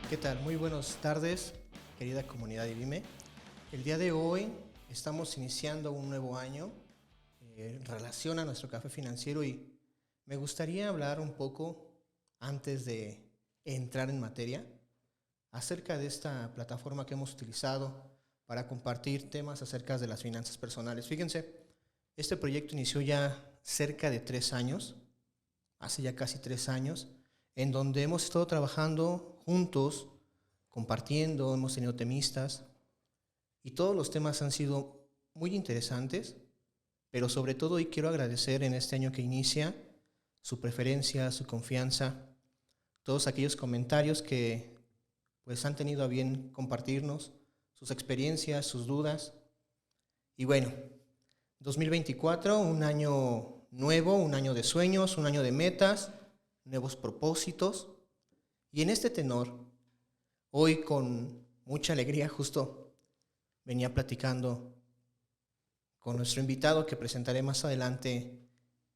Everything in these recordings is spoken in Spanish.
¿Qué tal? Muy buenas tardes, querida comunidad de IBIME. El día de hoy estamos iniciando un nuevo año en relación a nuestro café financiero y me gustaría hablar un poco, antes de entrar en materia, acerca de esta plataforma que hemos utilizado para compartir temas acerca de las finanzas personales. Fíjense, este proyecto inició ya cerca de 3 años, hace ya casi 3 años, en donde hemos estado trabajando juntos, compartiendo, hemos tenido temistas y todos los temas han sido muy interesantes, pero sobre todo hoy quiero agradecer en este año que inicia su preferencia, su confianza, todos aquellos comentarios que pues han tenido a bien compartirnos, sus experiencias, sus dudas. Y bueno, 2024, un año nuevo, un año de sueños, un año de metas, nuevos propósitos. Y en este tenor, hoy con mucha alegría justo venía platicando con nuestro invitado que presentaré más adelante,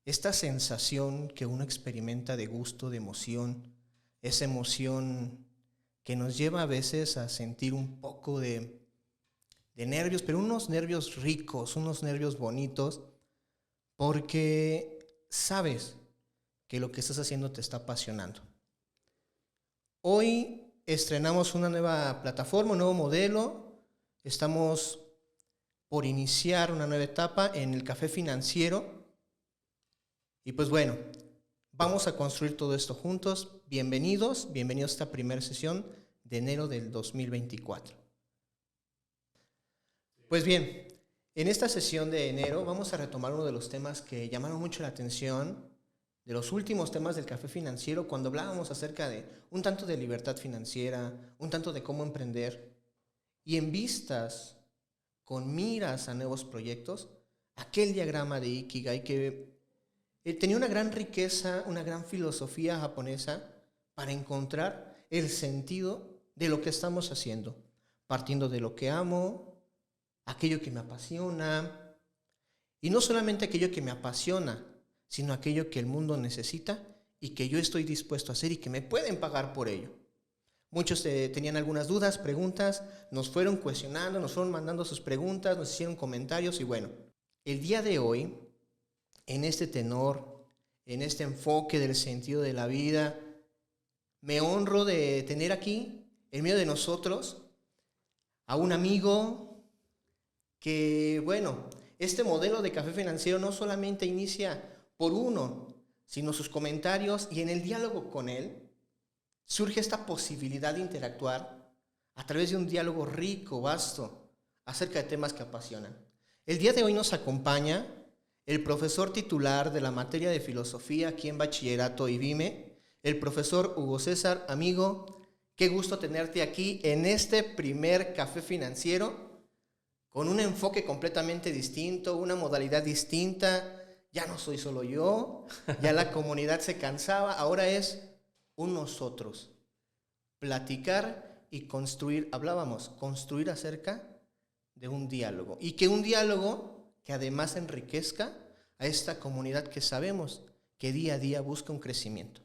esta sensación que uno experimenta de gusto, de emoción, esa emoción que nos lleva a veces a sentir un poco de nervios, pero unos nervios ricos, unos nervios bonitos, porque sabes que lo que estás haciendo te está apasionando. Hoy estrenamos una nueva plataforma, un nuevo modelo. Estamos por iniciar una nueva etapa en el café financiero. Y pues bueno, vamos a construir todo esto juntos. Bienvenidos a esta primera sesión de enero del 2024. Pues bien, en esta sesión de enero vamos a retomar uno de los temas que llamaron mucho la atención, de los últimos temas del café financiero, cuando hablábamos acerca de un tanto de libertad financiera, un tanto de cómo emprender, y en vistas, con miras a nuevos proyectos, aquel diagrama de Ikigai que tenía una gran riqueza, una gran filosofía japonesa para encontrar el sentido de lo que estamos haciendo, partiendo de lo que amo, aquello que me apasiona, y no solamente aquello que me apasiona, sino aquello que el mundo necesita y que yo estoy dispuesto a hacer y que me pueden pagar por ello. Muchos tenían algunas dudas, preguntas, nos fueron cuestionando, nos fueron mandando sus preguntas, nos hicieron comentarios y bueno, el día de hoy, en este tenor, en este enfoque del sentido de la vida, me honro de tener aquí, en medio de nosotros, a un amigo que, bueno, este modelo de café financiero no solamente inicia por uno, sino sus comentarios y en el diálogo con él surge esta posibilidad de interactuar a través de un diálogo rico, vasto, acerca de temas que apasionan. El día de hoy nos acompaña el profesor titular de la materia de filosofía aquí en Bachillerato IBIME, el profesor Hugo César. Amigo, qué gusto tenerte aquí en este primer café financiero, con un enfoque completamente distinto, una modalidad distinta. Ya no soy solo yo, ya la comunidad se cansaba, ahora es un nosotros. Platicar y construir, hablábamos, construir acerca de un diálogo. Y que un diálogo que además enriquezca a esta comunidad que sabemos que día a día busca un crecimiento.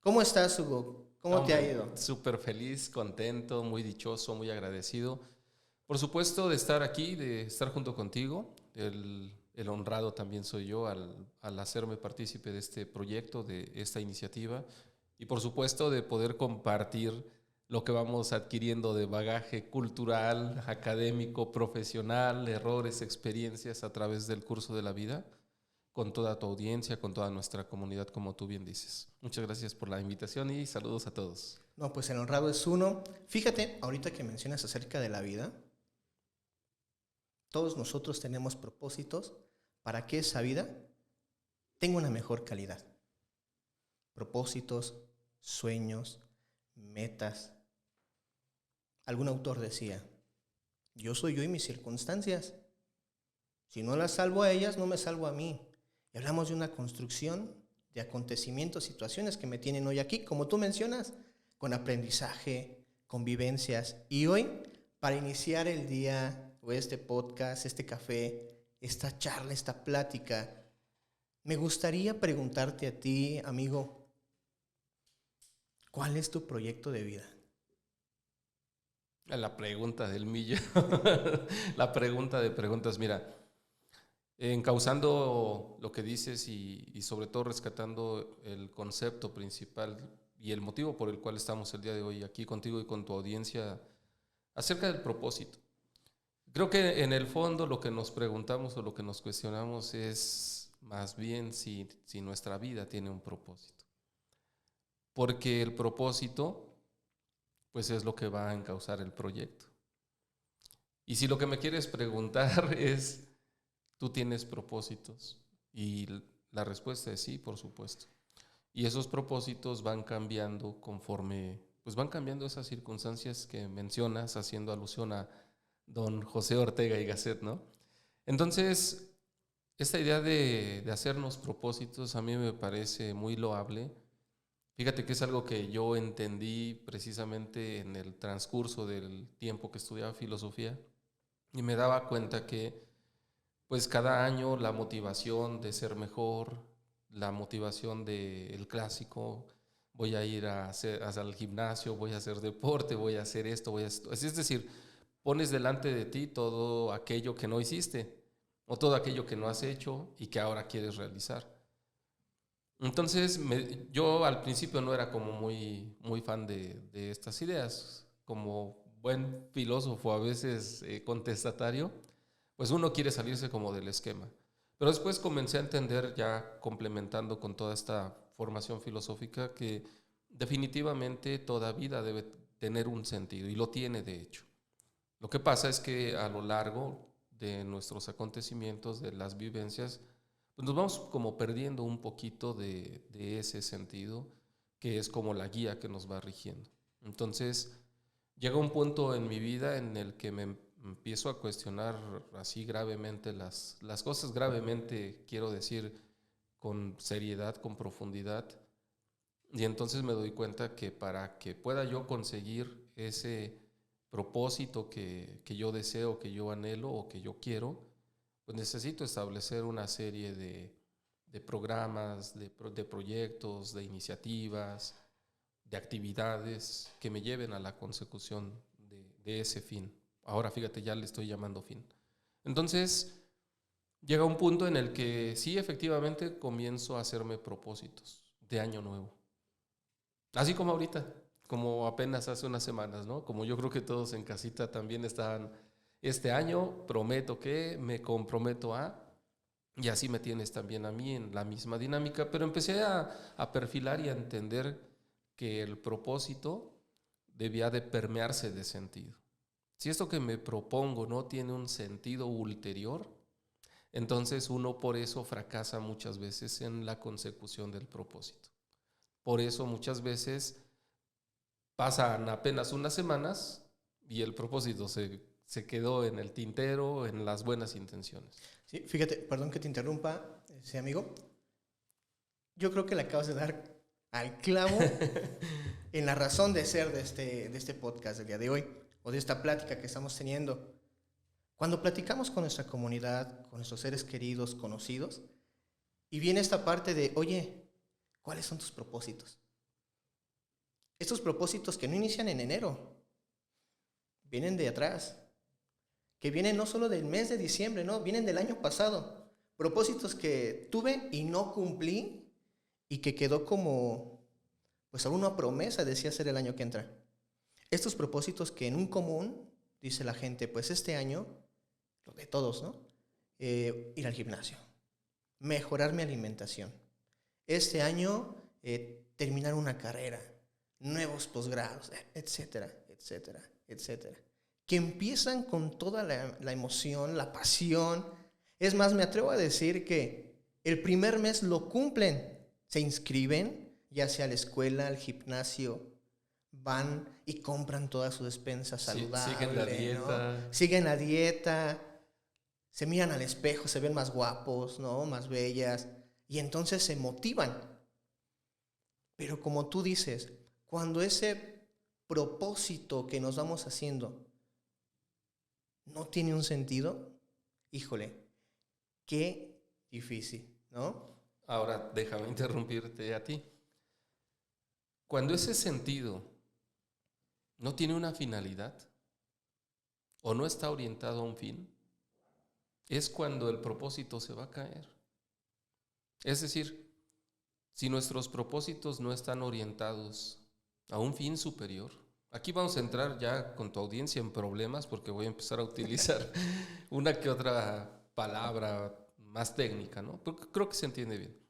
¿Cómo estás, Hugo? ¿Cómo te ha ido? Súper feliz, contento, muy dichoso, muy agradecido. Por supuesto, de estar aquí, de estar junto contigo. El honrado también soy yo al hacerme partícipe de este proyecto, de esta iniciativa. Y por supuesto, de poder compartir lo que vamos adquiriendo de bagaje cultural, académico, profesional, errores, experiencias a través del curso de la vida, con toda tu audiencia, con toda nuestra comunidad, como tú bien dices. Muchas gracias por la invitación y saludos a todos. No, pues el honrado es uno. Fíjate, ahorita que mencionas acerca de la vida, todos nosotros tenemos propósitos para que esa vida tenga una mejor calidad. Propósitos, sueños, metas. Algún autor decía, yo soy yo y mis circunstancias. Si no las salvo a ellas, no me salvo a mí. Y hablamos de una construcción de acontecimientos, situaciones que me tienen hoy aquí, como tú mencionas, con aprendizaje, convivencias. Y hoy, para iniciar el día, o este podcast, este café, esta charla, esta plática, me gustaría preguntarte a ti, amigo, ¿cuál es tu proyecto de vida? La pregunta del millón. La pregunta de preguntas. Mira, encauzando lo que dices y sobre todo rescatando el concepto principal y el motivo por el cual estamos el día de hoy aquí contigo y con tu audiencia acerca del propósito. Creo que en el fondo lo que nos preguntamos o lo que nos cuestionamos es más bien si nuestra vida tiene un propósito. Porque el propósito pues es lo que va a encauzar el proyecto. Y si lo que me quieres preguntar es, ¿tú tienes propósitos? Y la respuesta es sí, por supuesto. Y esos propósitos van cambiando conforme, pues van cambiando esas circunstancias que mencionas, haciendo alusión a don José Ortega y Gasset, ¿no? Entonces, esta idea de hacernos propósitos a mí me parece muy loable. Fíjate que es algo que yo entendí precisamente en el transcurso del tiempo que estudiaba filosofía y me daba cuenta que pues cada año la motivación de ser mejor, la motivación del clásico, voy a ir al gimnasio, voy a hacer deporte, voy a hacer esto, voy a esto. Es decir, pones delante de ti todo aquello que no hiciste o todo aquello que no has hecho y que ahora quieres realizar. Entonces, yo al principio no era como muy fan de estas ideas. Como buen filósofo, a veces contestatario, pues uno quiere salirse como del esquema. Pero después comencé a entender, ya complementando con toda esta formación filosófica, que definitivamente toda vida debe tener un sentido, y lo tiene de hecho. Lo que pasa es que a lo largo de nuestros acontecimientos, de las vivencias, pues nos vamos como perdiendo un poquito de ese sentido, que es como la guía que nos va rigiendo. Entonces, llega un punto en mi vida en el que me empiezo a cuestionar así gravemente las cosas, gravemente quiero decir con seriedad, con profundidad, y entonces me doy cuenta que para que pueda yo conseguir ese propósito que yo deseo, que yo anhelo o que yo quiero, pues necesito establecer una serie de programas, de proyectos, de iniciativas, de actividades que me lleven a la consecución de ese fin. Ahora fíjate, ya le estoy llamando fin. Entonces, llega un punto en el que sí, efectivamente, comienzo a hacerme propósitos de año nuevo. Así como ahorita, como apenas hace unas semanas, ¿no? Como yo creo que todos en casita también están, este año prometo que me comprometo a, y así me tienes también a mí en la misma dinámica, pero empecé a perfilar y a entender que el propósito debía de permearse de sentido. Si esto que me propongo no tiene un sentido ulterior, entonces uno por eso fracasa muchas veces en la consecución del propósito. Por eso muchas veces pasan apenas unas semanas y el propósito se quedó en el tintero, en las buenas intenciones. Sí, fíjate, perdón que te interrumpa, amigo. Yo creo que le acabas de dar al clavo en la razón de ser de este podcast del día de hoy, o de esta plática que estamos teniendo. Cuando platicamos con nuestra comunidad, con nuestros seres queridos, conocidos, y viene esta parte de, oye, ¿cuáles son tus propósitos? Estos propósitos que no inician en enero, vienen de atrás, que vienen no solo del mes de diciembre, no, vienen del año pasado. Propósitos que tuve y no cumplí y que quedó como, pues alguna promesa decía ser el año que entra. Estos propósitos que en un común, dice la gente, pues este año, lo de todos, ¿no? Ir al gimnasio, mejorar mi alimentación. Este año, terminar una carrera, nuevos posgrados, etcétera, etcétera, etcétera. Que empiezan con toda la emoción, la pasión. Es más, me atrevo a decir que el primer mes lo cumplen. Se inscriben, ya sea a la escuela, al gimnasio, van y compran toda su despensa saludable. Siguen la dieta. ¿No? Siguen la dieta, se miran al espejo, se ven más guapos, ¿no? Más bellas, y entonces se motivan. Pero como tú dices, cuando ese propósito que nos vamos haciendo no tiene un sentido, híjole, qué difícil, ¿no? Ahora, déjame interrumpirte a ti. Cuando ese sentido no tiene una finalidad, o no está orientado a un fin, es cuando el propósito se va a caer. Es decir, si nuestros propósitos no están orientados a un fin superior, aquí vamos a entrar ya con tu audiencia en problemas porque voy a empezar a utilizar una que otra palabra más técnica, ¿no? Porque creo que se entiende bien.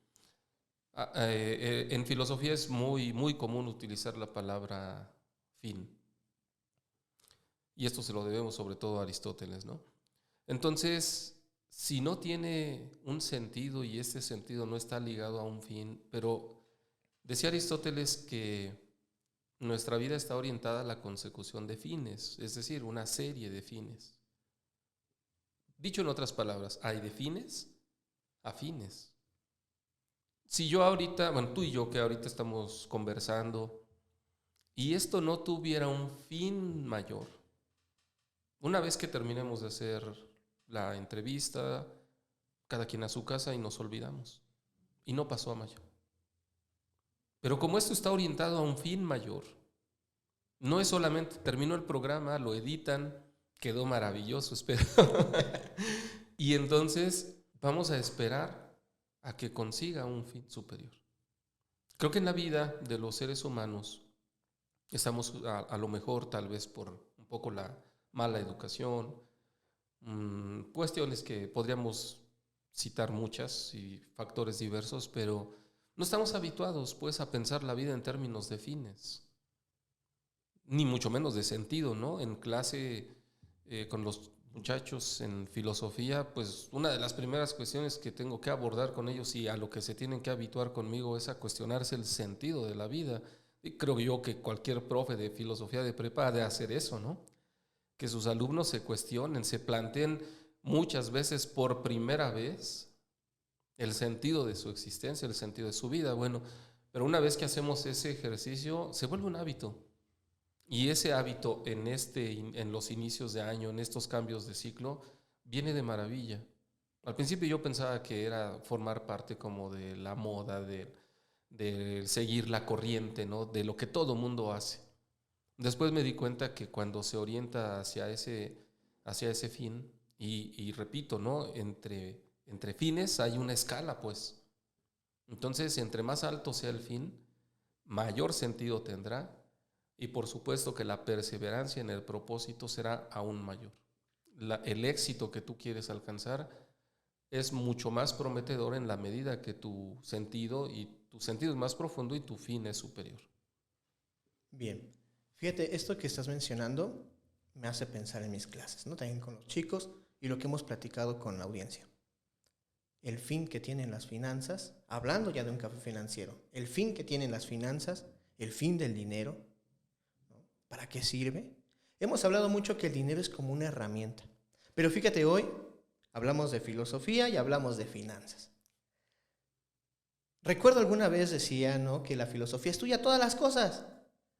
En filosofía es muy, muy común utilizar la palabra fin. Y esto se lo debemos sobre todo a Aristóteles, ¿no? Entonces, si no tiene un sentido y este sentido no está ligado a un fin, pero decía Aristóteles que nuestra vida está orientada a la consecución de fines, es decir, una serie de fines. Dicho en otras palabras, hay de fines a fines. Si yo ahorita, bueno, tú y yo que ahorita estamos conversando, y esto no tuviera un fin mayor, una vez que terminemos de hacer la entrevista, cada quien a su casa y nos olvidamos. Y no pasó a mayor. Pero como esto está orientado a un fin mayor, no es solamente terminó el programa, lo editan, quedó maravilloso, espero. Y entonces vamos a esperar a que consiga un fin superior. Creo que en la vida de los seres humanos estamos a lo mejor tal vez por un poco la mala educación, cuestiones que podríamos citar muchas y factores diversos, pero no estamos habituados pues a pensar la vida en términos de fines, ni mucho menos de sentido, ¿no? En clase con los muchachos en filosofía, pues una de las primeras cuestiones que tengo que abordar con ellos y a lo que se tienen que habituar conmigo es a cuestionarse el sentido de la vida. Y creo yo que cualquier profe de filosofía de prepa ha de hacer eso, ¿no? Que sus alumnos se cuestionen, se planteen muchas veces por primera vez el sentido de su existencia, el sentido de su vida. Bueno, pero una vez que hacemos ese ejercicio, se vuelve un hábito. Y ese hábito en los inicios de año, en estos cambios de ciclo, viene de maravilla. Al principio yo pensaba que era formar parte como de la moda, de seguir la corriente, ¿no? De lo que todo mundo hace. Después me di cuenta que cuando se orienta hacia ese fin, y repito, ¿no? Entre fines hay una escala, pues. Entonces, entre más alto sea el fin, mayor sentido tendrá. Y por supuesto que la perseverancia en el propósito será aún mayor. El éxito que tú quieres alcanzar es mucho más prometedor en la medida que tu sentido es más profundo y tu fin es superior. Bien, fíjate, esto que estás mencionando me hace pensar en mis clases, ¿no? También con los chicos y lo que hemos platicado con la audiencia. El fin que tienen las finanzas, hablando ya de un café financiero, el fin que tienen las finanzas, el fin del dinero, ¿no? ¿Para qué sirve? Hemos hablado mucho que el dinero es como una herramienta, pero fíjate, hoy hablamos de filosofía y hablamos de finanzas. Recuerdo alguna vez decía, ¿no?, que la filosofía estudia todas las cosas.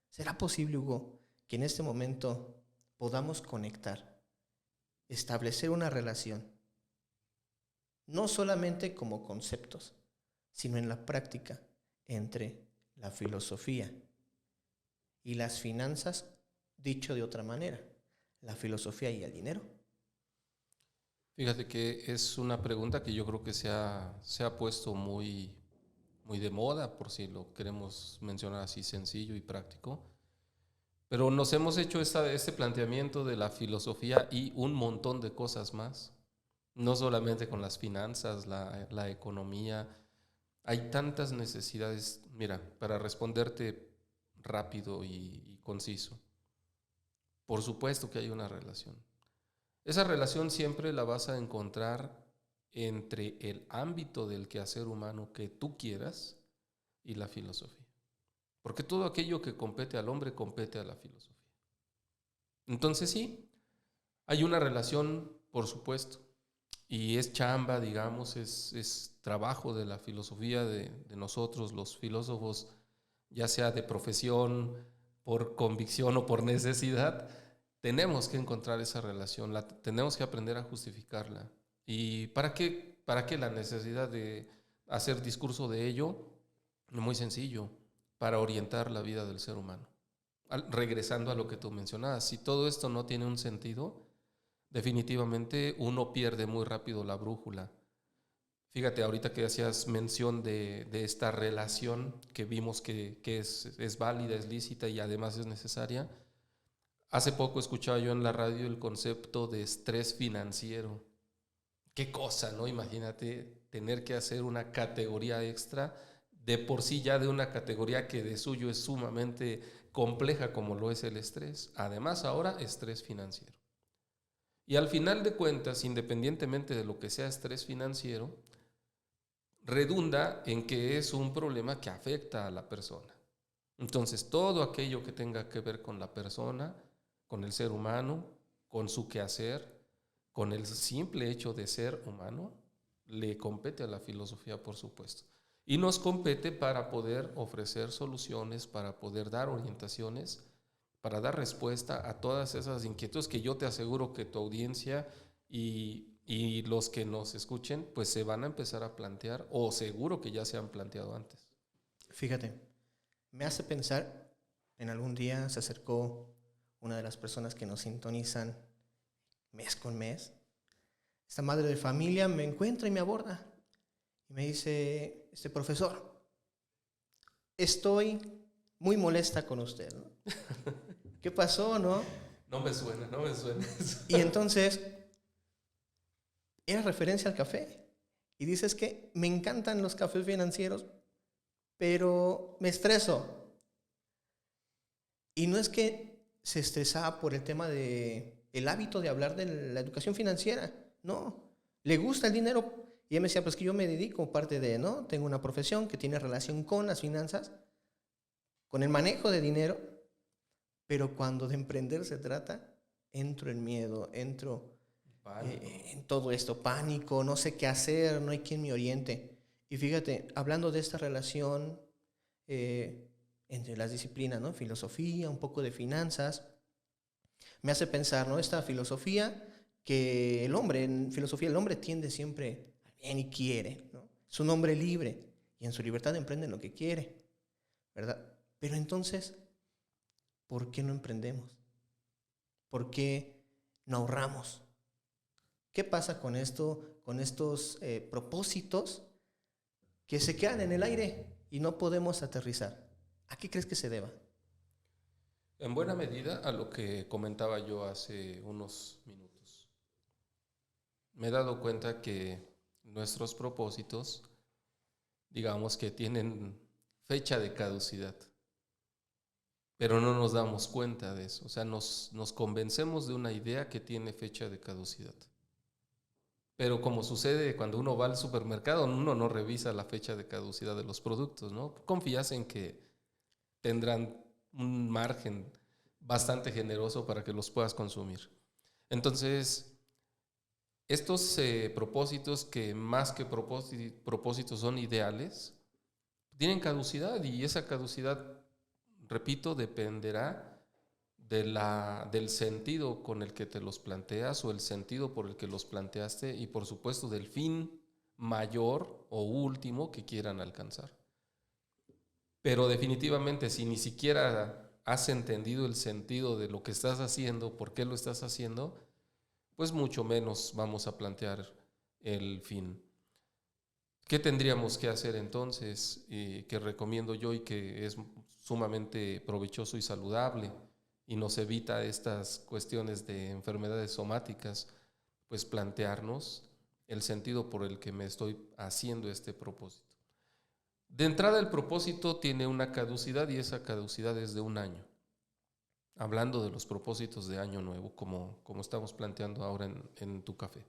¿Será posible, Hugo, que en este momento podamos conectar, establecer una relación, no solamente como conceptos, sino en la práctica, entre la filosofía y las finanzas, dicho de otra manera, la filosofía y el dinero? Fíjate que es una pregunta que yo creo que se ha puesto muy, muy de moda, por si lo queremos mencionar así sencillo y práctico. Pero nos hemos hecho este planteamiento de la filosofía y un montón de cosas más. No solamente con las finanzas, la economía. Hay tantas necesidades. Mira, para responderte rápido y conciso. Por supuesto que hay una relación. Esa relación siempre la vas a encontrar entre el ámbito del quehacer humano que tú quieras y la filosofía. Porque todo aquello que compete al hombre compete a la filosofía. Entonces sí, hay una relación, por supuesto, y es chamba, digamos, es trabajo de la filosofía de nosotros, los filósofos, ya sea de profesión, por convicción o por necesidad, tenemos que encontrar esa relación, tenemos que aprender a justificarla. ¿Y para qué la necesidad de hacer discurso de ello? Muy sencillo, para orientar la vida del ser humano. Regresando a lo que tú mencionabas, si todo esto no tiene un sentido, definitivamente uno pierde muy rápido la brújula. Fíjate, ahorita que hacías mención de esta relación que vimos que es válida, es lícita y además es necesaria. Hace poco escuchaba yo en la radio el concepto de estrés financiero. Qué cosa, ¿no? Imagínate tener que hacer una categoría extra, de por sí ya de una categoría que de suyo es sumamente compleja como lo es el estrés. Además ahora estrés financiero. Y al final de cuentas, independientemente de lo que sea estrés financiero, redunda en que es un problema que afecta a la persona. Entonces, todo aquello que tenga que ver con la persona, con el ser humano, con su quehacer, con el simple hecho de ser humano, le compete a la filosofía, por supuesto. Y nos compete para poder ofrecer soluciones, para poder dar orientaciones, para dar respuesta a todas esas inquietudes que yo te aseguro que tu audiencia y los que nos escuchen, pues se van a empezar a plantear, o seguro que ya se han planteado antes. Fíjate, me hace pensar, en algún día se acercó una de las personas que nos sintonizan mes con mes. Esta madre de familia me encuentra y me aborda y me dice, profesor, estoy muy molesta con usted, ¿no? ¿Qué pasó, no? No me suena. Y entonces, era referencia al café. Y dices que me encantan los cafés financieros, pero me estreso. Y no es que se estresaba por el tema de el hábito de hablar de la educación financiera. No, le gusta el dinero. Y ella me decía, pues que yo me dedico parte de, ¿no? Tengo una profesión que tiene relación con las finanzas, con el manejo de dinero, pero cuando de emprender se trata, entro en miedo, entro en todo esto, pánico, no sé qué hacer, no hay quien me oriente. Y fíjate, hablando de esta relación entre las disciplinas, ¿no? Filosofía, un poco de finanzas, me hace pensar, ¿no? Esta filosofía que el hombre, en filosofía el hombre tiende siempre al bien y quiere, ¿no? Es un hombre libre y en su libertad emprende lo que quiere, ¿verdad? Pero entonces, ¿por qué no emprendemos? ¿Por qué no ahorramos? ¿Qué pasa con esto, con estos propósitos que se quedan en el aire y no podemos aterrizar? ¿A qué crees que se deba? En buena medida a lo que comentaba yo hace unos minutos. Me he dado cuenta que nuestros propósitos, digamos que tienen fecha de caducidad, pero no nos damos cuenta de eso. O sea, nos convencemos de una idea que tiene fecha de caducidad. Pero como sucede cuando uno va al supermercado, uno no revisa la fecha de caducidad de los productos, ¿no? Confías en que tendrán un margen bastante generoso para que los puedas consumir. Entonces, estos propósitos que más que propósitos son ideales, tienen caducidad y esa caducidad, repito, dependerá del sentido con el que te los planteas o el sentido por el que los planteaste y por supuesto del fin mayor o último que quieran alcanzar. Pero definitivamente si ni siquiera has entendido el sentido de lo que estás haciendo, por qué lo estás haciendo, pues mucho menos vamos a plantear el fin. ¿Qué tendríamos que hacer entonces? Que recomiendo yo y que es sumamente provechoso y saludable y nos evita estas cuestiones de enfermedades somáticas, pues plantearnos el sentido por el que me estoy haciendo este propósito. De entrada, el propósito tiene una caducidad y esa caducidad es de 1 año. Hablando de los propósitos de año nuevo, como estamos planteando ahora en tu café.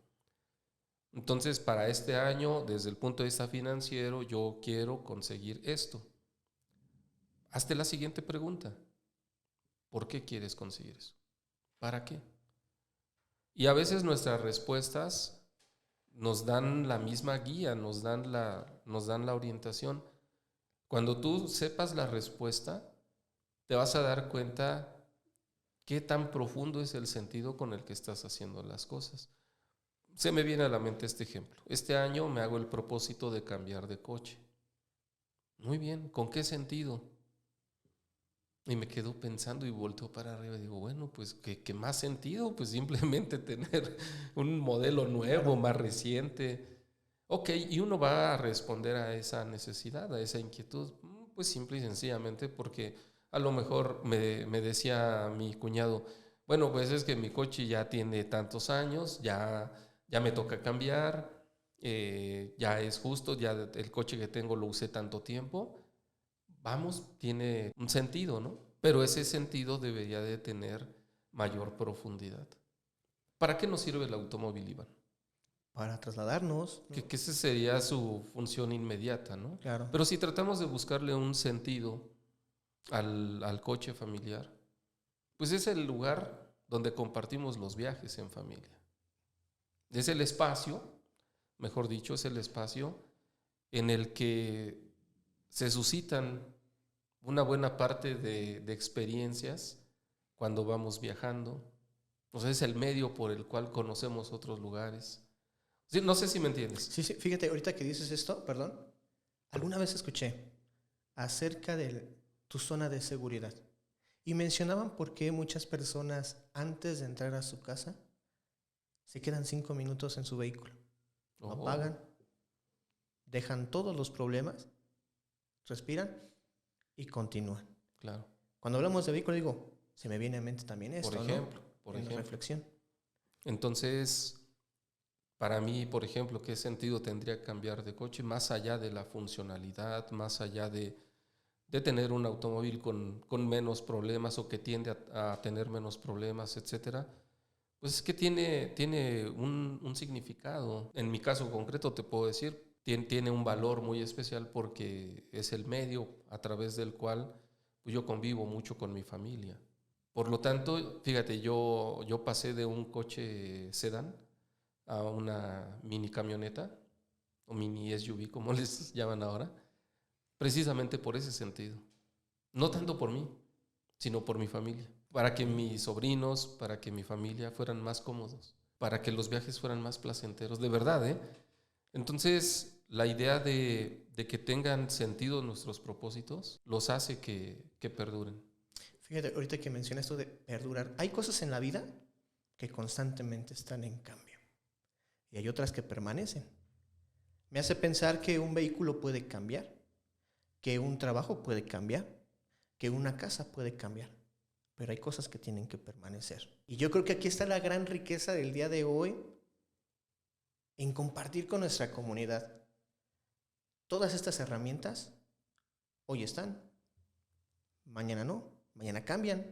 Entonces, para este año, desde el punto de vista financiero, yo quiero conseguir esto. Hazte la siguiente pregunta. ¿Por qué quieres conseguir eso? ¿Para qué? Y a veces nuestras respuestas nos dan la misma guía, nos dan la orientación. Cuando tú sepas la respuesta, te vas a dar cuenta qué tan profundo es el sentido con el que estás haciendo las cosas. Se me viene a la mente este ejemplo. Este año me hago el propósito de cambiar de coche. Muy bien, ¿con qué sentido? Y me quedo pensando y volteo para arriba y digo, bueno, pues ¿qué más sentido? Pues simplemente tener un modelo nuevo, Claro. más reciente. Ok, y uno va a responder a esa necesidad, a esa inquietud, pues simple y sencillamente porque a lo mejor me decía mi cuñado, bueno, pues es que mi coche ya tiene tantos años, ya me toca cambiar, ya es justo, ya el coche que tengo lo usé tanto tiempo, vamos, tiene un sentido, ¿no? Pero ese sentido debería de tener mayor profundidad. ¿Para qué nos sirve el automóvil, Iván? Para trasladarnos, ¿no? Que esa sería su función inmediata, ¿no? Claro. Pero si tratamos de buscarle un sentido al coche familiar, pues es el lugar donde compartimos los viajes en familia. Es el espacio, mejor dicho, es el espacio en el que se suscitan una buena parte de experiencias cuando vamos viajando. O sea, es el medio por el cual conocemos otros lugares. Sí, no sé si me entiendes. Sí, sí, fíjate, ahorita que dices esto, perdón, alguna vez escuché acerca de tu zona de seguridad y mencionaban por qué muchas personas antes de entrar a su casa se quedan 5 minutos en su vehículo, lo Oh, apagan, dejan todos los problemas, respiran y continúan. claro. Cuando hablamos de vehículo digo, se me viene a mente también Por esto, ejemplo, ¿no? por En la ejemplo. reflexión. Entonces, para mí, por ejemplo, ¿qué sentido tendría cambiar de coche? Más allá de la funcionalidad, más allá de tener un automóvil con menos problemas o que tiende a tener menos problemas, etcétera, pues es que tiene un significado. En mi caso concreto te puedo decir, tiene un valor muy especial porque es el medio a través del cual pues, yo convivo mucho con mi familia. Por lo tanto, fíjate, yo pasé de un coche sedán a una mini camioneta o mini SUV, como les llaman ahora, precisamente por ese sentido. No tanto por mí, sino por mi familia. Para que mis sobrinos, para que mi familia fueran más cómodos, para que los viajes fueran más placenteros, de verdad, ¿eh? Entonces, la idea de que tengan sentido nuestros propósitos los hace que perduren. Fíjate, ahorita que mencionas esto de perdurar, hay cosas en la vida que constantemente están en cambio y hay otras que permanecen. Me hace pensar que un vehículo puede cambiar, que un trabajo puede cambiar, que una casa puede cambiar, pero hay cosas que tienen que permanecer. Y yo creo que aquí está la gran riqueza del día de hoy en compartir con nuestra comunidad. Todas estas herramientas hoy están, mañana no, mañana cambian,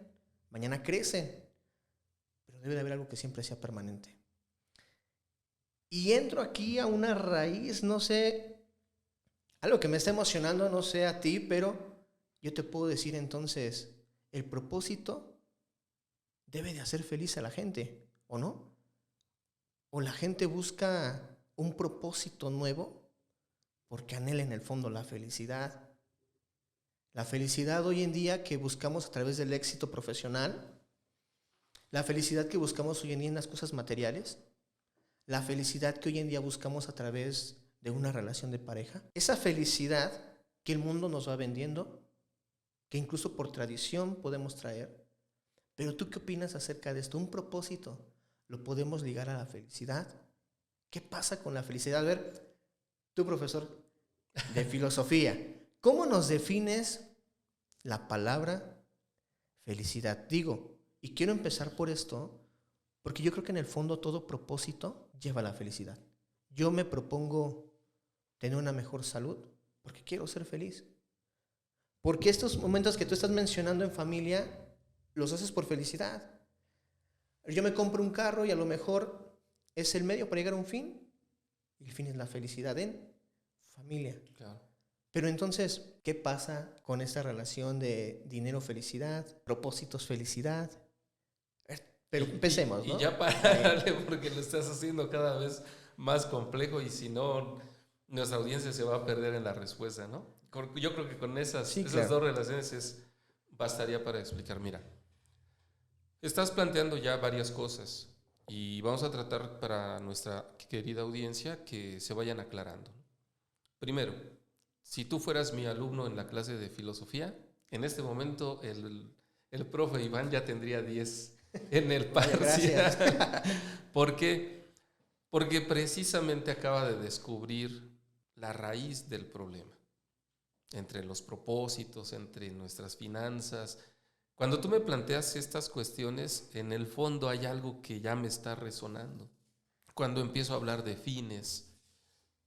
mañana crecen, pero debe de haber algo que siempre sea permanente. Y entro aquí a una raíz, no sé, algo que me está emocionando, no sé a ti, pero yo te puedo decir entonces, el propósito debe de hacer feliz a la gente, ¿o no? O la gente busca un propósito nuevo porque anhela en el fondo la felicidad. La felicidad hoy en día que buscamos a través del éxito profesional, la felicidad que buscamos hoy en día en las cosas materiales, la felicidad que hoy en día buscamos a través de una relación de pareja, esa felicidad que el mundo nos va vendiendo, que incluso por tradición podemos traer. Pero ¿tú qué opinas acerca de esto? Un propósito, ¿lo podemos ligar a la felicidad? ¿Qué pasa con la felicidad? A ver, tú profesor de filosofía, ¿cómo nos defines la palabra felicidad? Digo, y quiero empezar por esto, porque yo creo que en el fondo todo propósito lleva a la felicidad. Yo me propongo tener una mejor salud porque quiero ser feliz. Porque estos momentos que tú estás mencionando en familia, los haces por felicidad. Yo me compro un carro y a lo mejor es el medio para llegar a un fin, y el fin es la felicidad en familia. Claro. Pero entonces, ¿qué pasa con esta relación de dinero-felicidad, propósitos-felicidad? Pero empecemos, ¿no? Y ya párale porque lo estás haciendo cada vez más complejo y si no, nuestra audiencia se va a perder en la respuesta, ¿no? Yo creo que con Sí, esas claro. dos relaciones bastaría para explicar. Mira, estás planteando ya varias cosas y vamos a tratar para nuestra querida audiencia que se vayan aclarando. Primero, si tú fueras mi alumno en la clase de filosofía, En este momento el profe Iván ya tendría 10 en el Vaya, gracias. parcial. ¿Por qué? Porque precisamente acaba de descubrir la raíz del problema. Entre los propósitos, entre nuestras finanzas. Cuando tú me planteas estas cuestiones, en el fondo hay algo que ya me está resonando. Cuando empiezo a hablar de fines,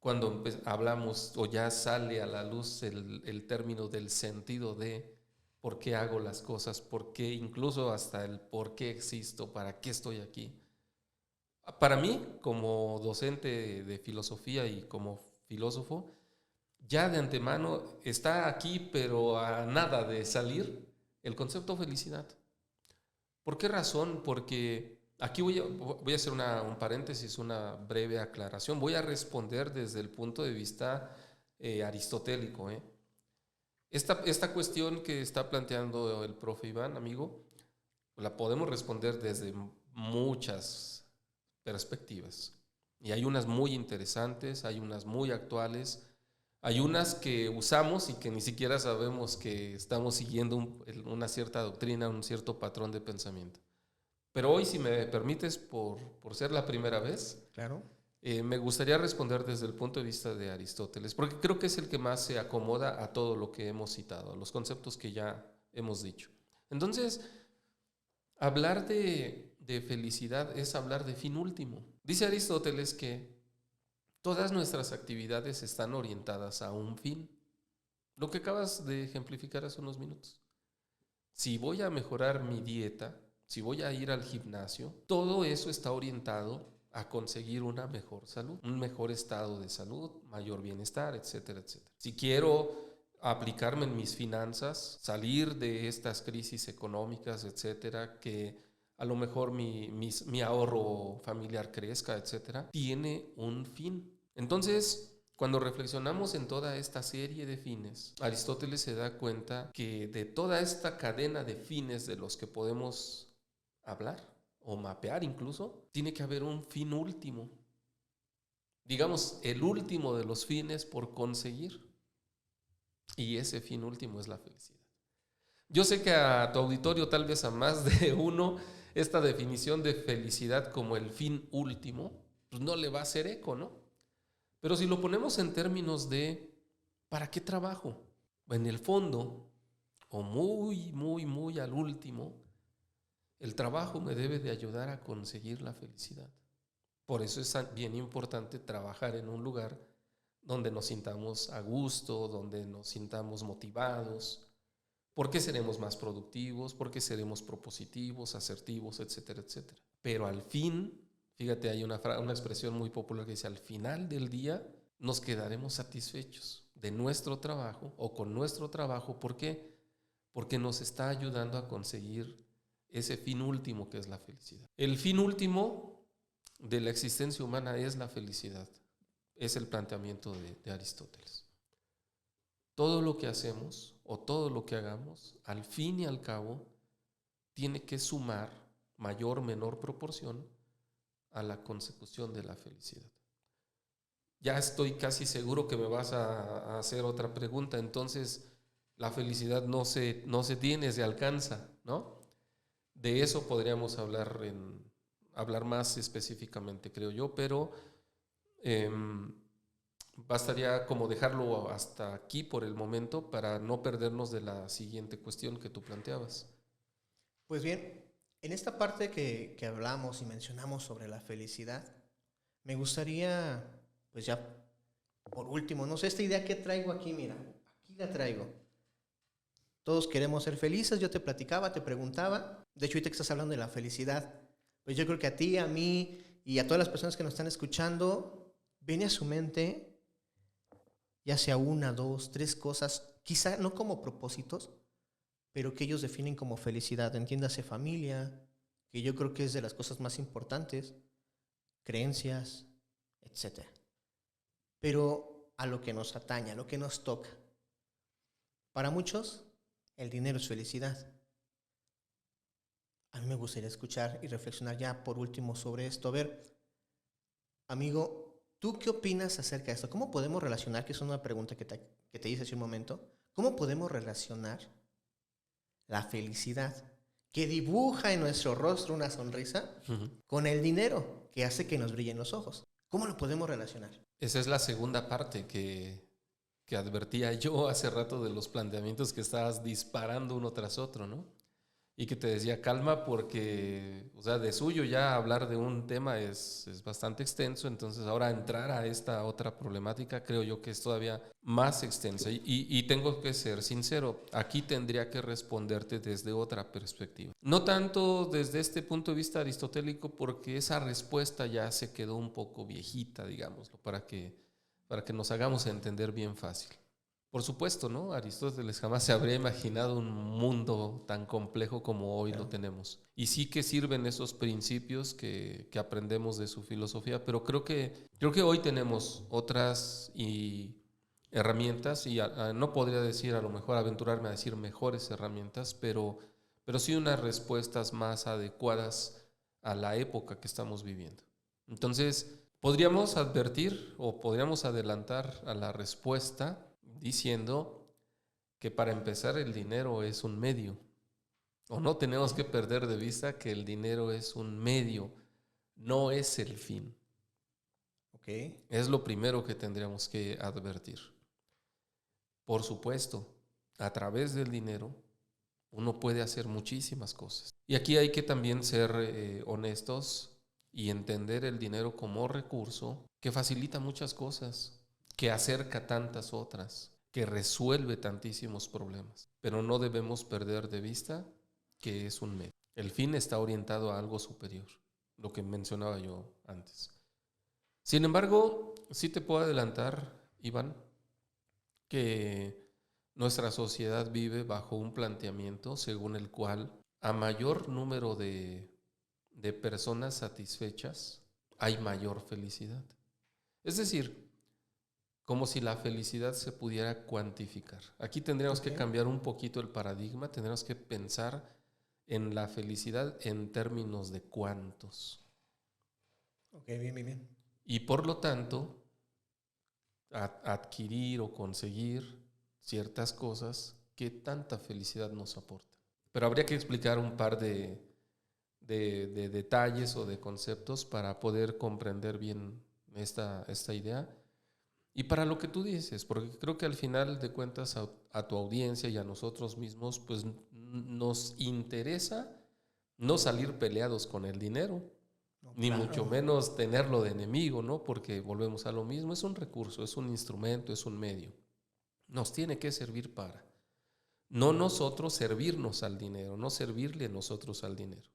cuando hablamos o ya sale a la luz el término del sentido de por qué hago las cosas, por qué, incluso hasta el por qué existo, para qué estoy aquí. Para mí, como docente de filosofía y como filósofo, ya de antemano está aquí, pero a nada de salir, el concepto felicidad. ¿Por qué razón? Porque aquí voy a hacer un paréntesis, una breve aclaración. Voy a responder desde el punto de vista aristotélico. Esta cuestión que está planteando el profe Iván, amigo, la podemos responder desde muchas perspectivas. Y hay unas muy interesantes, hay unas muy actuales, hay unas que usamos y que ni siquiera sabemos que estamos siguiendo una cierta doctrina, un cierto patrón de pensamiento. Pero hoy, si me permites, por ser la primera vez, Claro. me gustaría responder desde el punto de vista de Aristóteles, porque creo que es el que más se acomoda a todo lo que hemos citado, a los conceptos que ya hemos dicho. Entonces, hablar de felicidad es hablar de fin último. Dice Aristóteles que todas nuestras actividades están orientadas a un fin. Lo que acabas de ejemplificar hace unos minutos. Si voy a mejorar mi dieta, si voy a ir al gimnasio, todo eso está orientado a conseguir una mejor salud, un mejor estado de salud, mayor bienestar, etcétera, etcétera. Si quiero aplicarme en mis finanzas, salir de estas crisis económicas, etcétera, que a lo mejor mi ahorro familiar crezca, etcétera, tiene un fin. Entonces, cuando reflexionamos en toda esta serie de fines, Aristóteles se da cuenta que de toda esta cadena de fines de los que podemos hablar o mapear incluso, tiene que haber un fin último. Digamos, el último de los fines por conseguir. Y ese fin último es la felicidad. Yo sé que a tu auditorio, tal vez a más de uno, esta definición de felicidad como el fin último, pues no le va a hacer eco, ¿no? Pero si lo ponemos en términos de ¿para qué trabajo? En el fondo, o muy, muy, muy al último, el trabajo me debe de ayudar a conseguir la felicidad. Por eso es bien importante trabajar en un lugar donde nos sintamos a gusto, donde nos sintamos motivados, porque seremos más productivos, porque seremos propositivos, asertivos, etcétera, etcétera. Pero al fin, fíjate, hay una expresión muy popular que dice, al final del día nos quedaremos satisfechos de nuestro trabajo o con nuestro trabajo. ¿Por qué? Porque nos está ayudando a conseguir ese fin último que es la felicidad. El fin último de la existencia humana es la felicidad. Es el planteamiento de Aristóteles. Todo lo que hacemos o todo lo que hagamos, al fin y al cabo, tiene que sumar mayor o menor proporción a la consecución de la felicidad. Ya estoy casi seguro que me vas a hacer otra pregunta. Entonces, la felicidad no se tiene, se alcanza, ¿no? De eso podríamos hablar más específicamente, creo yo, pero bastaría como dejarlo hasta aquí por el momento para no perdernos de la siguiente cuestión que tú planteabas. Pues bien, en esta parte que hablamos y mencionamos sobre la felicidad, me gustaría, pues ya por último, no sé, esta idea que traigo aquí, mira, aquí la traigo. Todos queremos ser felices, yo te platicaba, te preguntaba, de hecho ahorita que estás hablando de la felicidad, pues yo creo que a ti, a mí y a todas las personas que nos están escuchando, viene a su mente ya sea una, dos, tres cosas, quizá no como propósitos, pero que ellos definen como felicidad. Entiéndase familia, que yo creo que es de las cosas más importantes, creencias, etcétera. Pero a lo que nos atañe, a lo que nos toca. Para muchos, el dinero es felicidad. A mí me gustaría escuchar y reflexionar ya por último sobre esto. A ver, amigo, ¿tú qué opinas acerca de esto? ¿Cómo podemos relacionar, que es una pregunta que te hice hace un momento, cómo podemos relacionar la felicidad, que dibuja en nuestro rostro una sonrisa, Ujú. con el dinero, que hace que nos brillen los ojos. ¿Cómo lo podemos relacionar? Esa es la segunda parte que advertía yo hace rato de los planteamientos que estabas disparando uno tras otro, ¿no? Y que te decía calma porque, o sea, de suyo ya hablar de un tema es bastante extenso, entonces ahora entrar a esta otra problemática creo yo que es todavía más extensa. Y tengo que ser sincero, aquí tendría que responderte desde otra perspectiva. No tanto desde este punto de vista aristotélico, porque esa respuesta ya se quedó un poco viejita, digámoslo, para que nos hagamos entender bien fácil. Por supuesto, ¿no? Aristóteles jamás se habría imaginado un mundo tan complejo como hoy lo Claro. tenemos. Y sí que sirven esos principios que aprendemos de su filosofía, pero creo que hoy tenemos otras herramientas, y no podría decir, a lo mejor aventurarme a decir mejores herramientas, pero sí unas respuestas más adecuadas a la época que estamos viviendo. Entonces, podríamos advertir o podríamos adelantar a la respuesta diciendo que para empezar el dinero es un medio, o no tenemos que perder de vista que el dinero es un medio, no es el fin. Ok. Es lo primero que tendríamos que advertir. Por supuesto, a través del dinero uno puede hacer muchísimas cosas. Y aquí hay que también ser honestos y entender el dinero como recurso que facilita muchas cosas, que acerca tantas otras, que resuelve tantísimos problemas. Pero no debemos perder de vista que es un medio. El fin está orientado a algo superior, lo que mencionaba yo antes. Sin embargo, sí te puedo adelantar, Iván, que nuestra sociedad vive bajo un planteamiento según el cual a mayor número de personas satisfechas hay mayor felicidad. Es decir, como si la felicidad se pudiera cuantificar. Aquí tendríamos Ok. que cambiar un poquito el paradigma, tendríamos que pensar en la felicidad en términos de cuántos. Ok, bien, bien, bien. Y por lo tanto, adquirir o conseguir ciertas cosas que tanta felicidad nos aporta. Pero habría que explicar un par de detalles o de conceptos para poder comprender bien esta idea. Y para lo que tú dices, porque creo que al final de cuentas a tu audiencia y a nosotros mismos, pues nos interesa no salir peleados con el dinero, No, ni mucho claro. menos tenerlo de enemigo, ¿no? Porque volvemos a lo mismo, es un recurso, es un instrumento, es un medio. Nos tiene que servir para, no nosotros servirnos al dinero, no servirle nosotros al dinero.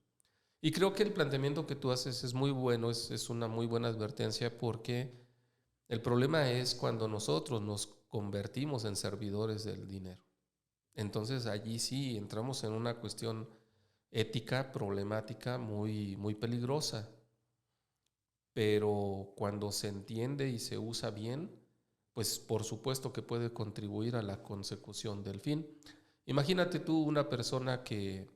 Y creo que el planteamiento que tú haces es muy bueno, es una muy buena advertencia, porque el problema es cuando nosotros nos convertimos en servidores del dinero. Entonces allí sí entramos en una cuestión ética, problemática, muy, muy peligrosa. Pero cuando se entiende y se usa bien, pues por supuesto que puede contribuir a la consecución del fin. Imagínate tú una persona que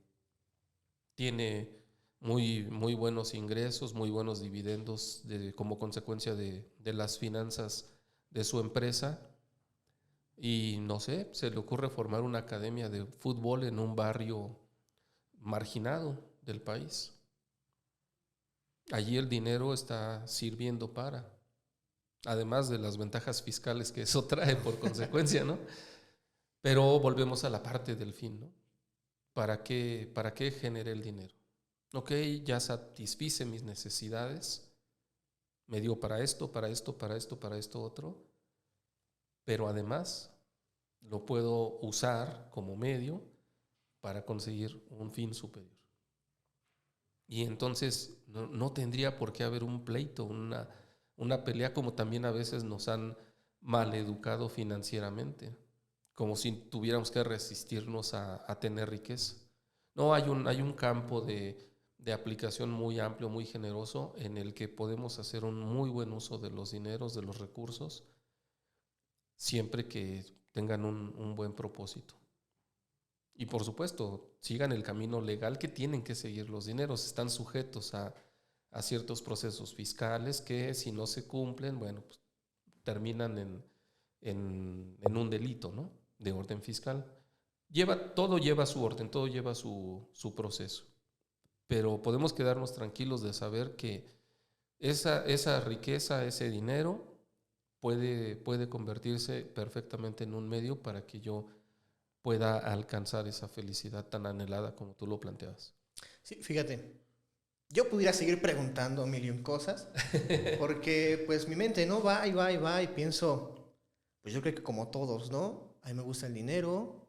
tiene muy, muy buenos ingresos, muy buenos dividendos como consecuencia de las finanzas de su empresa, y no sé, se le ocurre formar una academia de fútbol en un barrio marginado del país. Allí el dinero está sirviendo para, además de las ventajas fiscales que eso trae por consecuencia, ¿no? Pero volvemos a la parte del fin, ¿no? Para qué generé el dinero? Ok, ya satisfice mis necesidades, me dio para esto, para esto, para esto, para esto otro, pero además lo puedo usar como medio para conseguir un fin superior. Y entonces no tendría por qué haber un pleito, una pelea, como también a veces nos han maleducado financieramente, como si tuviéramos que resistirnos a tener riqueza. No, hay un campo de aplicación muy amplio, muy generoso, en el que podemos hacer un muy buen uso de los dineros, de los recursos, siempre que tengan un buen propósito. Y por supuesto, sigan el camino legal que tienen que seguir los dineros. Están sujetos a ciertos procesos fiscales que, si no se cumplen, bueno, pues terminan en un delito, ¿no? De orden fiscal. todo lleva su orden, todo lleva su proceso. Pero podemos quedarnos tranquilos de saber que esa riqueza, ese dinero, puede convertirse perfectamente en un medio para que yo pueda alcanzar esa felicidad tan anhelada como tú lo planteabas. Sí, fíjate, yo pudiera seguir preguntando mil y un cosas, porque pues mi mente no va y va y va y pienso, pues yo creo que como todos, ¿no? A mí me gusta el dinero,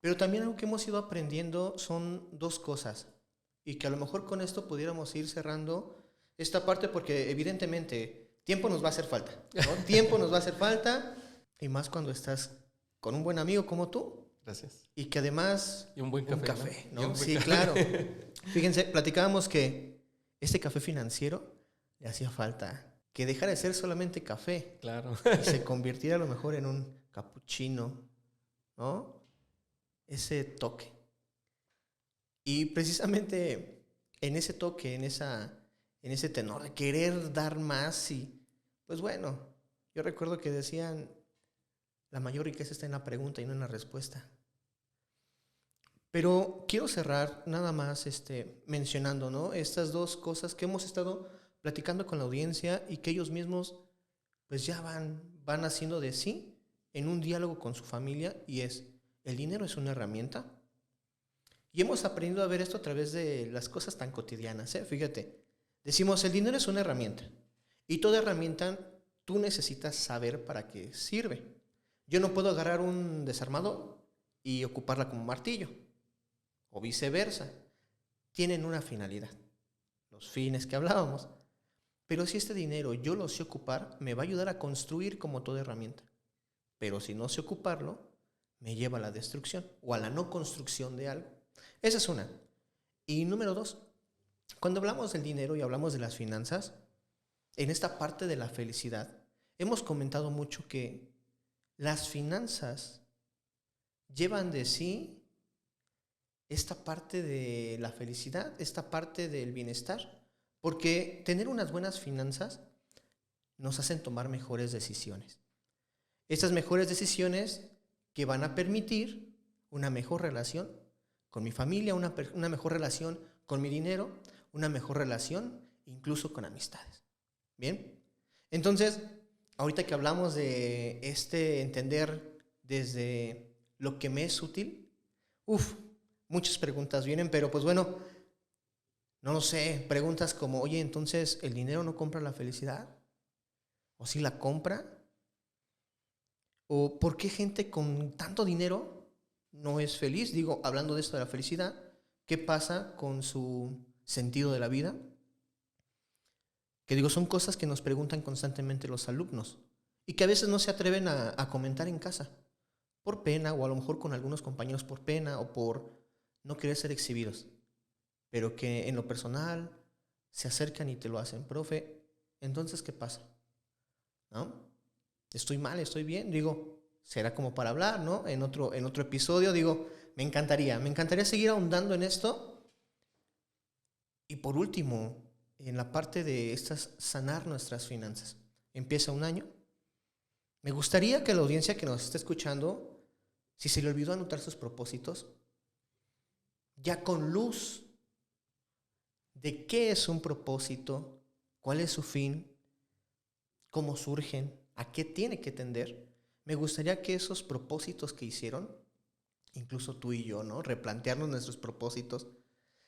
pero también algo que hemos ido aprendiendo son dos cosas, y que a lo mejor con esto pudiéramos ir cerrando esta parte, porque evidentemente tiempo nos va a hacer falta, ¿no? Tiempo nos va a hacer falta, y más cuando estás con un buen amigo como tú. Gracias. Y que además... Y un buen café, ¿no? Y un buen Sí, café. claro. Fíjense, platicábamos que este café financiero le hacía falta que dejara de ser solamente café. Claro. Y se convirtiera a lo mejor en un capuchino, ¿no? Ese toque. Y precisamente en ese toque, en ese tenor de querer dar más y, pues bueno, yo recuerdo que decían, la mayor riqueza está en la pregunta y no en la respuesta. Pero quiero cerrar nada más mencionando, ¿no? Estas dos cosas que hemos estado platicando con la audiencia y que ellos mismos pues ya van haciendo de sí en un diálogo con su familia, y es, el dinero es una herramienta. Y hemos aprendido a ver esto a través de las cosas tan cotidianas, ¿eh? Fíjate, decimos, el dinero es una herramienta, y toda herramienta tú necesitas saber para qué sirve. Yo no puedo agarrar un desarmador y ocuparla como martillo, o viceversa. Tienen una finalidad, los fines que hablábamos. Pero si este dinero yo lo sé ocupar, me va a ayudar a construir como toda herramienta. Pero si no sé ocuparlo, me lleva a la destrucción o a la no construcción de algo. Esa es una. Y número dos, cuando hablamos del dinero y hablamos de las finanzas, en esta parte de la felicidad, hemos comentado mucho que las finanzas llevan de sí esta parte de la felicidad, esta parte del bienestar, porque tener unas buenas finanzas nos hacen tomar mejores decisiones. Estas mejores decisiones que van a permitir una mejor relación con mi familia, una mejor relación con mi dinero, una mejor relación incluso con amistades. ¿Bien? Entonces, ahorita que hablamos de entender desde lo que me es útil, muchas preguntas vienen, pero pues bueno, no lo sé, preguntas como, oye, entonces, ¿el dinero no compra la felicidad? ¿O sí la compra? ¿O por qué gente con tanto dinero no es feliz? Digo, hablando de esto de la felicidad, ¿qué pasa con su sentido de la vida? Que digo, son cosas que nos preguntan constantemente los alumnos y que a veces no se atreven a comentar en casa, por pena, o a lo mejor con algunos compañeros por pena o por no querer ser exhibidos, pero que en lo personal se acercan y te lo hacen. Profe, entonces, ¿qué pasa? ¿No? ¿Estoy mal? ¿Estoy bien? Digo, será como para hablar, ¿no? En otro episodio, digo, me encantaría seguir ahondando en esto. Y por último, en la parte de sanar nuestras finanzas. Empieza un año. Me gustaría que la audiencia que nos esté escuchando, si se le olvidó anotar sus propósitos, ya con luz de qué es un propósito, cuál es su fin, cómo surgen, a qué tiene que tender, me gustaría que esos propósitos que hicieron, incluso tú y yo, ¿no? Replantearnos nuestros propósitos,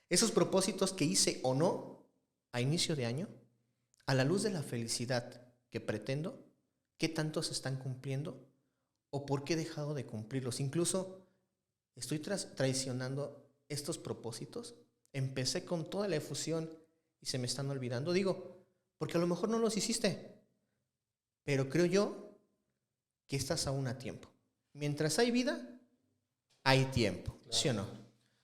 esos propósitos que hice o no a inicio de año, a la luz de la felicidad que pretendo, qué tanto se están cumpliendo o por qué he dejado de cumplirlos. Incluso estoy traicionando estos propósitos. Empecé con toda la efusión y se me están olvidando. Digo, porque a lo mejor no los hiciste, pero creo yo que estás aún a tiempo. Mientras hay vida, hay tiempo. Claro. ¿Sí o no?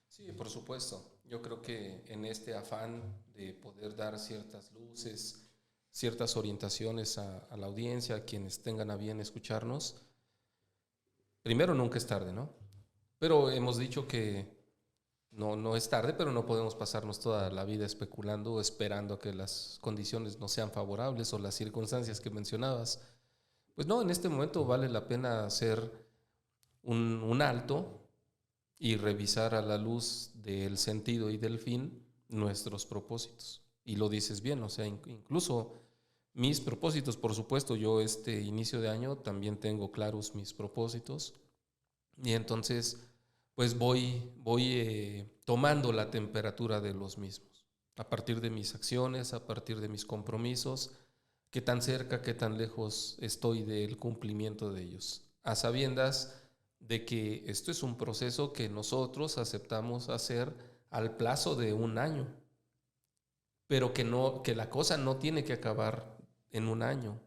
Sí, por supuesto. Yo creo que en este afán de poder dar ciertas luces, ciertas orientaciones a la audiencia, a quienes tengan a bien escucharnos, primero, nunca es tarde, ¿no? Pero hemos dicho que no es tarde, pero no podemos pasarnos toda la vida especulando o esperando a que las condiciones no sean favorables o las circunstancias que mencionabas. Pues no, en este momento vale la pena hacer un alto, y revisar a la luz del sentido y del fin nuestros propósitos. Y lo dices bien, o sea, incluso mis propósitos, por supuesto, yo este inicio de año también tengo claros mis propósitos y entonces pues voy tomando la temperatura de los mismos, a partir de mis acciones, a partir de mis compromisos, qué tan cerca, qué tan lejos estoy del cumplimiento de ellos, a sabiendas de que esto es un proceso que nosotros aceptamos hacer al plazo de un año, pero que la cosa no tiene que acabar en un año.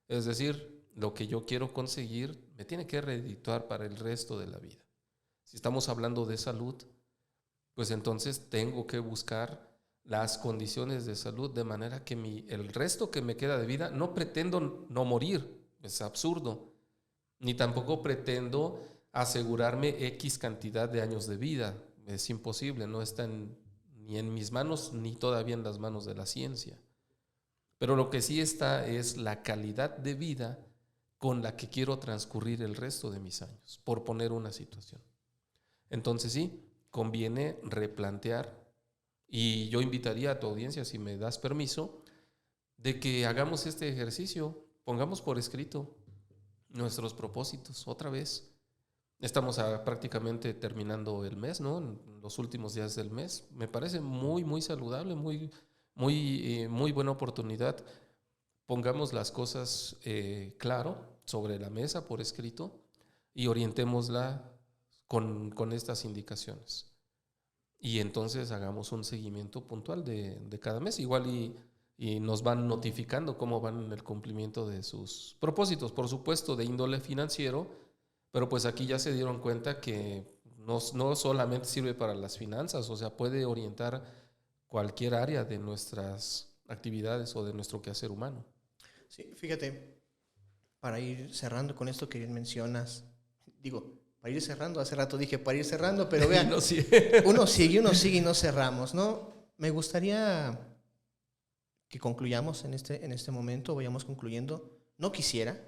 Es decir, lo que yo quiero conseguir me tiene que redituar para el resto de la vida. Si estamos hablando de salud, pues entonces tengo que buscar las condiciones de salud de manera que el resto que me queda de vida, no pretendo no morir, es absurdo, ni tampoco pretendo asegurarme X cantidad de años de vida, es imposible, no está ni en mis manos ni todavía en las manos de la ciencia. Pero lo que sí está es la calidad de vida con la que quiero transcurrir el resto de mis años, por poner una situación. Entonces sí, conviene replantear, y yo invitaría a tu audiencia, si me das permiso, de que hagamos este ejercicio, pongamos por escrito nuestros propósitos otra vez. Estamos prácticamente terminando el mes, ¿no? En los últimos días del mes. Me parece muy, muy saludable, muy buena oportunidad. Pongamos las cosas claro sobre la mesa por escrito y orientémosla con estas indicaciones. Y entonces hagamos un seguimiento puntual de cada mes. Igual y nos van notificando cómo van en el cumplimiento de sus propósitos, por supuesto, de índole financiero, pero pues aquí ya se dieron cuenta que no solamente sirve para las finanzas, o sea, puede orientar cualquier área de nuestras actividades o de nuestro quehacer humano. Sí, fíjate, para ir cerrando con esto que bien mencionas, digo, para ir cerrando, hace rato dije para ir cerrando, pero vean, uno sigue y no cerramos, ¿no? Me gustaría que concluyamos en este momento, vayamos concluyendo. No quisiera,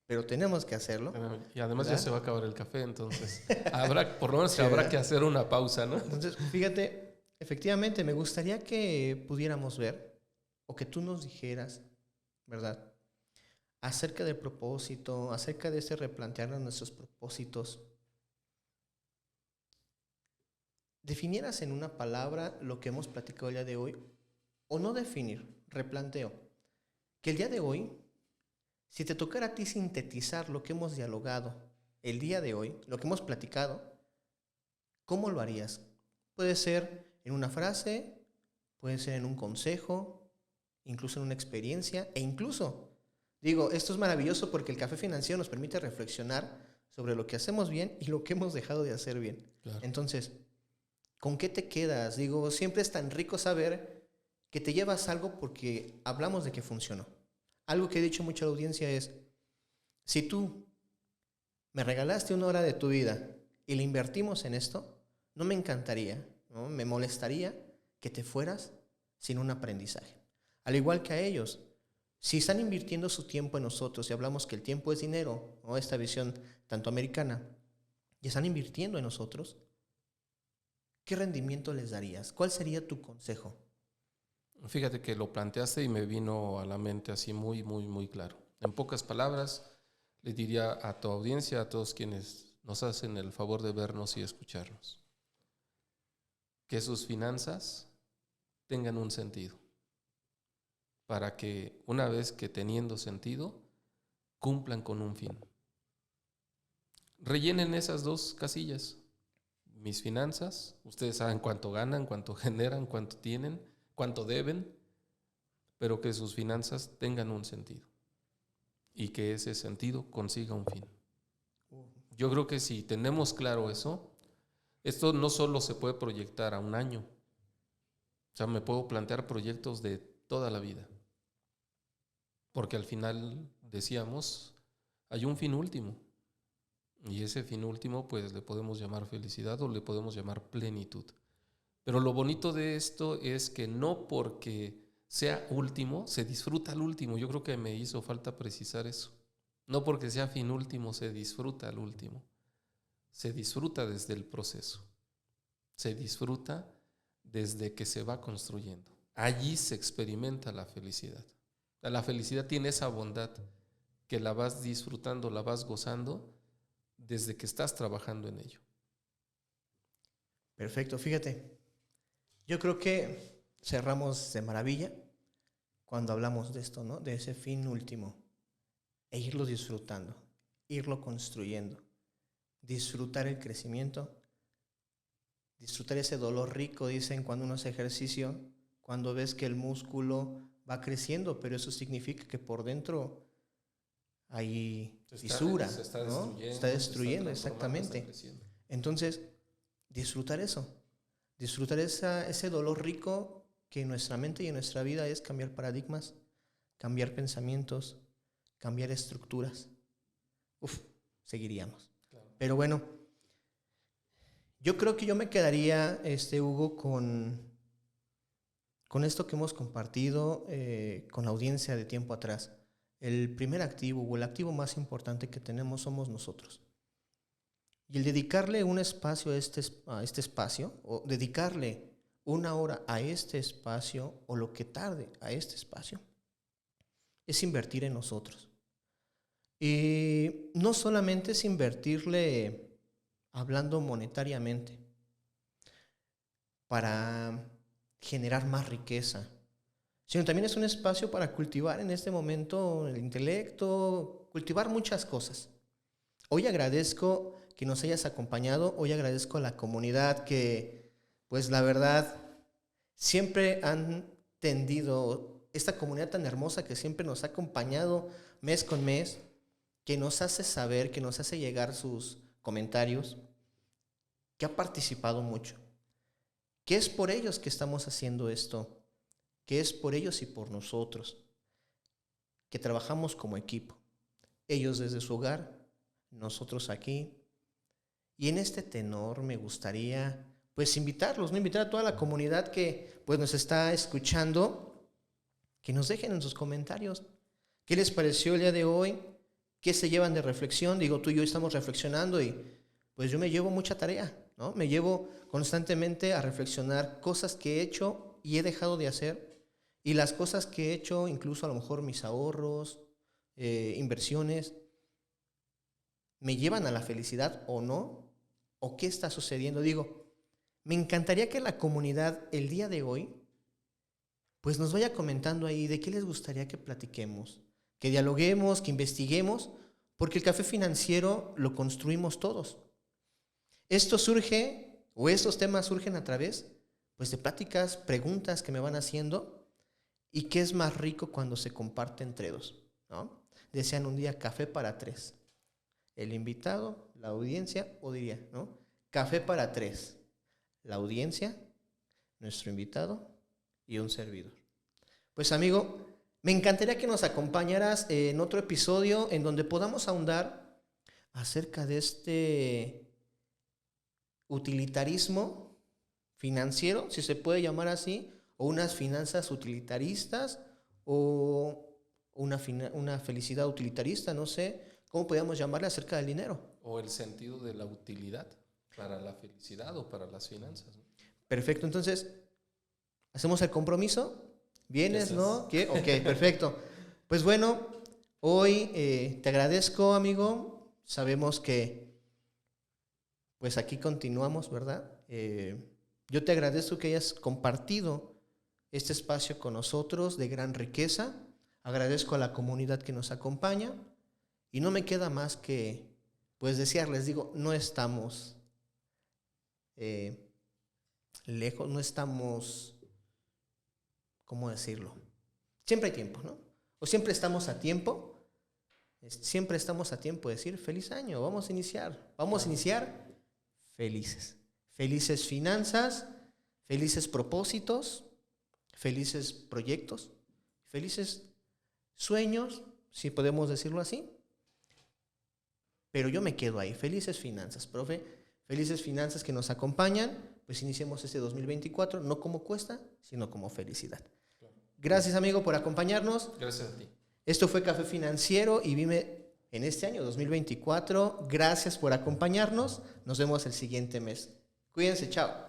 pero tenemos que hacerlo. Y además ¿verdad? Ya se va a acabar el café, entonces por lo menos Sí, habrá ¿verdad? que hacer una pausa, ¿no? Entonces, fíjate, efectivamente, me gustaría que pudiéramos ver, o que tú nos dijeras, ¿verdad? Acerca del propósito, acerca de este replantear nuestros propósitos. Definieras en una palabra lo que hemos platicado el día de hoy, o no definir, replanteo. Que el día de hoy, si te tocara a ti sintetizar lo que hemos dialogado el día de hoy, lo que hemos platicado, ¿cómo lo harías? Puede ser en una frase, puede ser en un consejo, incluso en una experiencia, e incluso, digo, esto es maravilloso porque el café financiero nos permite reflexionar sobre lo que hacemos bien y lo que hemos dejado de hacer bien. Claro. Entonces, ¿con qué te quedas? Digo, siempre es tan rico saber que te llevas algo porque hablamos de que funcionó. Algo que he dicho mucho a la audiencia es, si tú me regalaste 1 hora de tu vida y la invertimos en esto, no me encantaría, ¿no? Me molestaría que te fueras sin un aprendizaje. Al igual que a ellos, si están invirtiendo su tiempo en nosotros y hablamos que el tiempo es dinero, ¿no? Esta visión tanto americana, y están invirtiendo en nosotros, ¿qué rendimiento les darías? ¿Cuál sería tu consejo? Fíjate que lo planteaste y me vino a la mente así muy claro. En pocas palabras, le diría a tu audiencia, a todos quienes nos hacen el favor de vernos y escucharnos, que sus finanzas tengan un sentido, para que una vez que teniendo sentido, cumplan con un fin. Rellenen esas 2 casillas. Mis finanzas, ustedes saben cuánto ganan, cuánto generan, cuánto tienen, cuánto deben, pero que sus finanzas tengan un sentido y que ese sentido consiga un fin. Yo creo que si tenemos claro eso, esto no solo se puede proyectar a un año, o sea, me puedo plantear proyectos de toda la vida, porque al final, decíamos, hay un fin último, y ese fin último pues le podemos llamar felicidad o le podemos llamar plenitud. Pero lo bonito de esto es que no porque sea último, se disfruta al último. Yo creo que me hizo falta precisar eso. No porque sea fin último, se disfruta al último, se disfruta desde el proceso. Se disfruta desde que se va construyendo. Allí se experimenta la felicidad. La felicidad tiene esa bondad que la vas disfrutando, la vas gozando desde que estás trabajando en ello. Perfecto, fíjate. Yo creo que cerramos de maravilla cuando hablamos de esto, ¿no? De ese fin último. E irlo disfrutando, irlo construyendo. Disfrutar el crecimiento, disfrutar ese dolor rico, dicen cuando uno hace ejercicio, cuando ves que el músculo va creciendo, pero eso significa que por dentro hay fisura, se está ¿no? destruyendo, Está destruyendo, exactamente. está creciendo. Entonces, disfrutar eso, disfrutar ese dolor rico que en nuestra mente y en nuestra vida es cambiar paradigmas, cambiar pensamientos, cambiar estructuras. Seguiríamos. Claro. Pero bueno, yo creo que yo me quedaría, Hugo, con esto que hemos compartido con la audiencia de tiempo atrás. El primer activo o el activo más importante que tenemos somos nosotros. Y el dedicarle un espacio a este espacio, o dedicarle una hora a este espacio, o lo que tarde a este espacio, es invertir en nosotros. Y no solamente es invertirle hablando monetariamente para generar más riqueza, sino también es un espacio para cultivar en este momento el intelecto, cultivar muchas cosas. Hoy agradezco que nos hayas acompañado, hoy agradezco a la comunidad que, pues la verdad, siempre han tendido, esta comunidad tan hermosa que siempre nos ha acompañado mes con mes, que nos hace saber, que nos hace llegar sus comentarios, que ha participado mucho, que es por ellos que estamos haciendo esto, que es por ellos y por nosotros, que trabajamos como equipo, ellos desde su hogar, nosotros aquí. Y en este tenor me gustaría pues invitar a toda la comunidad que pues nos está escuchando, que nos dejen en sus comentarios qué les pareció el día de hoy, qué se llevan de reflexión. Digo, tú y yo estamos reflexionando y pues yo me llevo mucha tarea, ¿no? Me llevo constantemente a reflexionar cosas que he hecho y he dejado de hacer, y las cosas que he hecho, incluso a lo mejor mis ahorros, inversiones, ¿me llevan a la felicidad o no? ¿O qué está sucediendo? Digo, me encantaría que la comunidad el día de hoy pues nos vaya comentando ahí de qué les gustaría que platiquemos, que dialoguemos, que investiguemos, porque el café financiero lo construimos todos. Esto surge, o estos temas surgen a través pues de pláticas, preguntas que me van haciendo, y qué es más rico cuando se comparte entre dos, ¿no? Decían un día café para tres. El invitado, la audiencia, o diría, ¿no? Café para tres. La audiencia, nuestro invitado y un servidor. Pues amigo, me encantaría que nos acompañaras en otro episodio en donde podamos ahondar acerca de este utilitarismo financiero, si se puede llamar así, o unas finanzas utilitaristas, o una felicidad utilitarista, no sé. ¿Cómo podríamos llamarle acerca del dinero? O el sentido de la utilidad para la felicidad o para las finanzas, ¿no? Perfecto, entonces, ¿hacemos el compromiso? ¿Vienes, no? ¿Qué? Ok, perfecto. Pues bueno, hoy te agradezco, amigo. Sabemos que pues aquí continuamos, ¿verdad? Yo te agradezco que hayas compartido este espacio con nosotros de gran riqueza. Agradezco a la comunidad que nos acompaña. Y no me queda más que, pues desearles, digo, no estamos lejos, no estamos, ¿cómo decirlo? Siempre hay tiempo, ¿no? O siempre estamos a tiempo de decir feliz año, vamos a iniciar felices. Felices finanzas, felices propósitos, felices proyectos, felices sueños, si podemos decirlo así. Pero yo me quedo ahí, felices finanzas, profe, felices finanzas que nos acompañan, pues iniciemos este 2024, no como cuesta, sino como felicidad. Gracias, amigo, por acompañarnos. Gracias a ti. Esto fue Café Financiero y en este año 2024. Gracias por acompañarnos. Nos vemos el siguiente mes. Cuídense, chao.